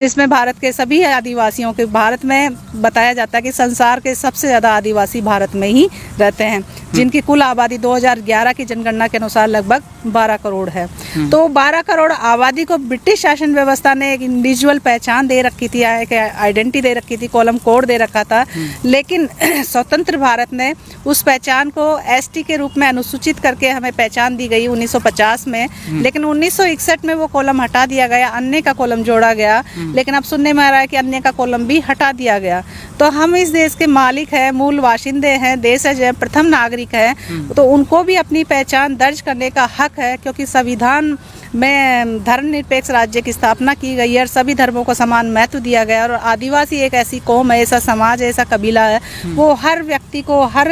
इसमें भारत के सभी आदिवासियों के, भारत में बताया जाता है कि संसार के सबसे ज़्यादा आदिवासी भारत में ही रहते हैं, जिनकी कुल आबादी 2011 की जनगणना के अनुसार लगभग 12 करोड़ है। तो 12 करोड़ आबादी को ब्रिटिश शासन व्यवस्था ने एक इंडिविजुअल पहचान दे रखी थी, एक आइडेंटिटी दे रखी थी, कॉलम कोड दे रखा था। लेकिन स्वतंत्र भारत ने उस पहचान को एसटी के रूप में अनुसूचित करके हमें पहचान दी गई 1950 में। लेकिन 1961 में वो कॉलम हटा दिया गया, अन्य का कॉलम जोड़ा गया। लेकिन अब सुनने में आ रहा है कि अन्य का कॉलम भी हटा दिया गया। तो हम इस देश के मालिक हैं, मूल वाशिंदे हैं, देश है, प्रथम नागरिक है, तो उनको भी अपनी पहचान दर्ज करने का हक है, क्योंकि संविधान में धर्मनिरपेक्ष राज्य की स्थापना की गई है और सभी धर्मों को समान महत्व दिया गया। और आदिवासी एक ऐसी कौम है, ऐसा समाज है, ऐसा कबीला है, वो हर व्यक्ति को, हर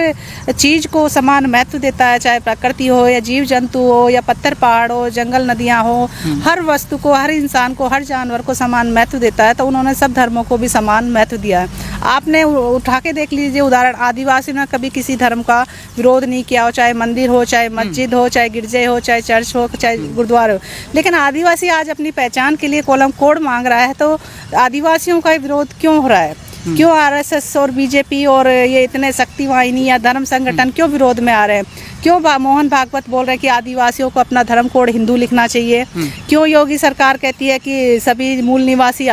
चीज़ को समान महत्व देता है, चाहे प्रकृति हो या जीव जंतु हो या पत्थर पहाड़ हो, जंगल नदियाँ हो, हर वस्तु को, हर इंसान को, हर जानवर को समान महत्व देता है। तो उन्होंने सब धर्मों को भी समान महत्व दिया है। आपने उठा के देख लीजिए उदाहरण, आदिवासी ने कभी किसी धर्म का विरोध नहीं किया हो, चाहे मंदिर हो, चाहे मस्जिद हो, चाहे गिरजे हो, चाहे चर्च हो, चाहे गुरुद्वारे हो। लेकिन आदिवासी आज अपनी पहचान के लिए कॉलम कोड मांग रहा है, तो आदिवासियों का विरोध क्यों हो रहा है? क्यों आरएसएस और बीजेपी और ये इतने शक्तिवाहिनी या धर्म संगठन क्यों विरोध में आ रहे हैं? क्यों मोहन भागवत बोल रहे हैं कि आदिवासियों को अपना धर्म कोड हिंदू लिखना चाहिए? क्यों योगी सरकार कहती है कि सभी मूल निवासी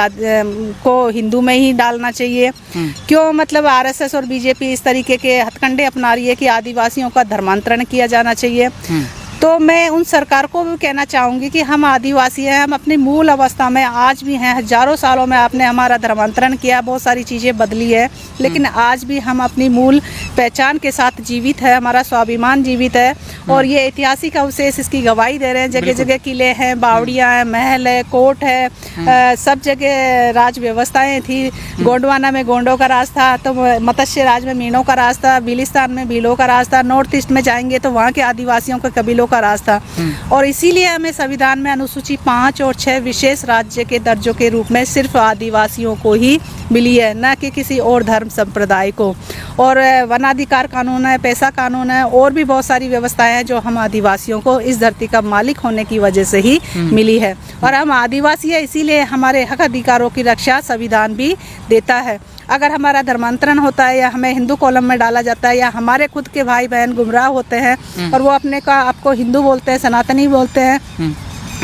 को हिंदू में ही डालना चाहिए? क्यों मतलब आरएसएस और बीजेपी इस तरीके के हथकंडे अपना रही है कि आदिवासियों का धर्मांतरण किया जाना चाहिए? तो मैं उन सरकार को भी कहना चाहूँगी कि हम आदिवासी हैं, हम अपनी मूल अवस्था में आज भी हैं। हजारों सालों में आपने हमारा धर्मांतरण किया, बहुत सारी चीज़ें बदली है, लेकिन आज भी हम अपनी मूल पहचान के साथ जीवित है, हमारा स्वाभिमान जीवित है। और ये ऐतिहासिक अवशेष इसकी गवाही दे रहे हैं। जगह जगह किले हैं, बावड़ियाँ हैं, महल है, कोर्ट है, सब जगह राज व्यवस्थाएँ थी। गोंडवाना में गोंडों का राज था, तो मत्स्य राज में मीनों का राज था, बिलिस्तान में भीलों का राज था, नॉर्थ ईस्ट में जाएंगे तो वहाँ के आदिवासियों के कबीलों का राज था। और इसीलिए हमें संविधान में अनुसूची 5 और 6 विशेष राज्य के दर्जों के रूप में सिर्फ आदिवासियों को ही मिली है, न कि किसी और धर्म संप्रदाय को। और वनाधिकार कानून है, पैसा कानून है, और भी बहुत सारी व्यवस्थाएं हैं जो हम आदिवासियों को इस धरती का मालिक होने की वजह से ही मिली है। और हम आदिवासी है, इसीलिए हमारे हक अधिकारों की रक्षा संविधान भी देता है। अगर हमारा धर्मांतरण होता है या हमें हिंदू कॉलम में डाला जाता है, या हमारे खुद के भाई बहन गुमराह होते हैं और वो अपने का आपको हिंदू बोलते हैं, सनातनी बोलते हैं,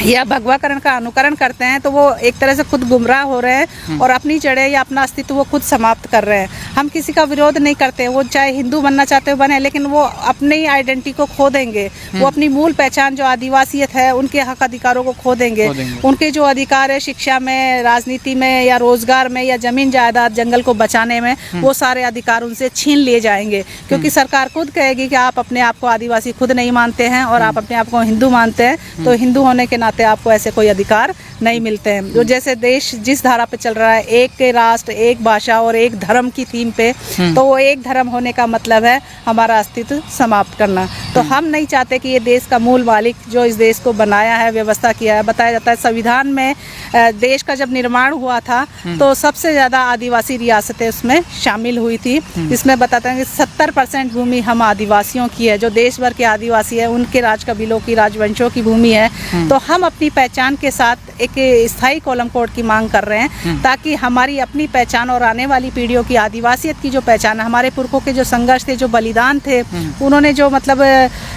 या भगवाकरण का अनुकरण करते हैं, तो वो एक तरह से खुद गुमराह हो रहे हैं और अपनी जड़ें या अपना अस्तित्व वो खुद समाप्त कर रहे हैं। हम किसी का विरोध नहीं करते, वो चाहे हिंदू बनना चाहते हो बने, लेकिन वो अपनी आइडेंटिटी को खो देंगे, वो अपनी मूल पहचान जो आदिवासियत है, उनके हक अधिकारों को खो देंगे। उनके जो अधिकार है शिक्षा में, राजनीति में, या रोजगार में, या जमीन जायदाद, जंगल को बचाने में, वो सारे अधिकार उनसे छीन लिए जाएंगे। क्योंकि सरकार खुद कहेगी कि आप अपने आप को आदिवासी खुद नहीं मानते हैं और आप अपने आप को हिंदू मानते हैं, तो हिंदू होने के नाते आपको ऐसे कोई अधिकार नहीं मिलते हैं। जो जैसे देश जिस धारा पे चल रहा है, एक के राष्ट्र, एक भाषा और एक धर्म की थीम पे, तो वो एक धर्म होने का मतलब है हमारा अस्तित्व समाप्त करना। तो हम नहीं चाहते कि ये देश का मूल मालिक जो इस देश को बनाया है, व्यवस्था किया है, बताया जाता है संविधान में देश का जब निर्माण हुआ था तो सबसे ज़्यादा आदिवासी रियासतें उसमें शामिल हुई थी। इसमें बताते हैं कि 70% भूमि हम आदिवासियों की है, जो देश भर के आदिवासी है उनके राज कबीलों की, राजवंशों की भूमि है। तो हम अपनी पहचान के साथ एक स्थायी कॉलम कोड की मांग कर रहे हैं, ताकि हमारी अपनी पहचान और आने वाली पीढ़ियों की आदिवासियत की जो पहचान है, हमारे पुरखों के जो संघर्ष थे, जो बलिदान थे, उन्होंने जो मतलब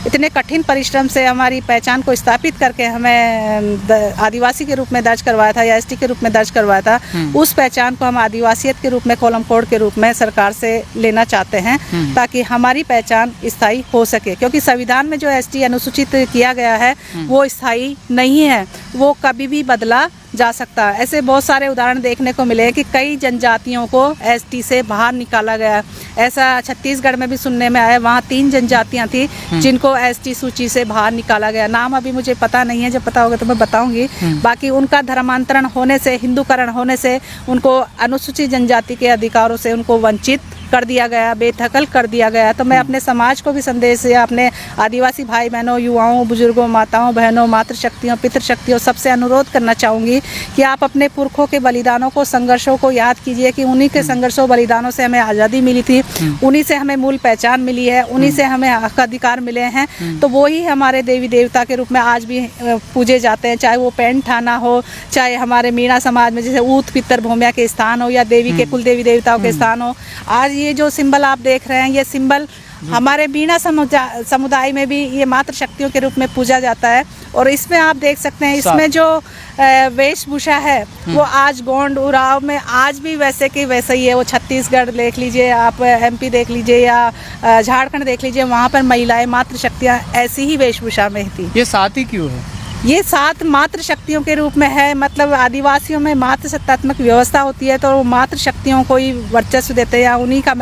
इतने कठिन परिश्रम से हमारी पहचान को स्थापित करके हमें आदिवासी के रूप में दर्ज करवाया था या एसटी के रूप में दर्ज करवाया था, उस पहचान को हम आदिवासियत के रूप में, कॉलम कोड के रूप में सरकार से लेना चाहते हैं, ताकि हमारी पहचान स्थायी हो सके। क्योंकि संविधान में जो एसटी अनुसूचित किया गया है वो स्थायी नहीं है, वो कभी भी बदला जा सकता है। ऐसे बहुत सारे उदाहरण देखने को मिले कि कई जनजातियों को एसटी से बाहर निकाला गया। ऐसा छत्तीसगढ़ में भी सुनने में आया, वहाँ 3 जनजातियाँ थी जिनको एसटी सूची से बाहर निकाला गया। नाम अभी मुझे पता नहीं है, जब पता होगा तो मैं बताऊंगी। बाकी उनका धर्मांतरण होने से, हिंदूकरण होने से, उनको अनुसूचित जनजाति के अधिकारों से उनको वंचित कर दिया गया, बेदखल कर दिया गया। तो मैं अपने समाज को भी संदेश या अपने आदिवासी भाई बहनों, युवाओं, बुजुर्गों, माताओं, बहनों, मातृशक्तियों, पितृशक्तियों सबसे अनुरोध करना चाहूँगी कि आप अपने पुरखों के बलिदानों को, संघर्षों को याद कीजिए कि उन्हीं के संघर्षों बलिदानों से हमें आज़ादी मिली थी, उन्हीं से हमें मूल पहचान मिली है, उन्हीं से हमें हक अधिकार मिले हैं। तो वो ही हमारे देवी देवता के रूप में आज भी पूजे जाते हैं, चाहे वो पेंट थाना हो, चाहे हमारे मीणा समाज में जैसे ऊत पितर भूमिया के स्थान हो, या देवी के कुल देवी देवताओं के स्थान हो। आज ये जो सिंबल आप देख रहे हैं, ये सिंबल हमारे बीना समुदाय में भी ये मातृशक्तियों के रूप में पूजा जाता है। और इसमें आप देख सकते हैं, इसमें जो वेशभूषा है वो आज गोंड उरांव में आज भी वैसे की वैसे ही है। वो छत्तीसगढ़ देख लीजिए, आप MP देख लीजिए, या झारखंड देख लीजिए, वहाँ पर महिलाएं मातृशक्तियाँ ऐसी ही वेशभूषा में थी। ये साथ ही क्यों है? ये 7 मातृशक्तियों के रूप में है। मतलब आदिवासियों में मातृसत्तात्मक व्यवस्था होती है, तो मातृशक्तियों को ही वर्चस्व देते हैं, या उन्हीं का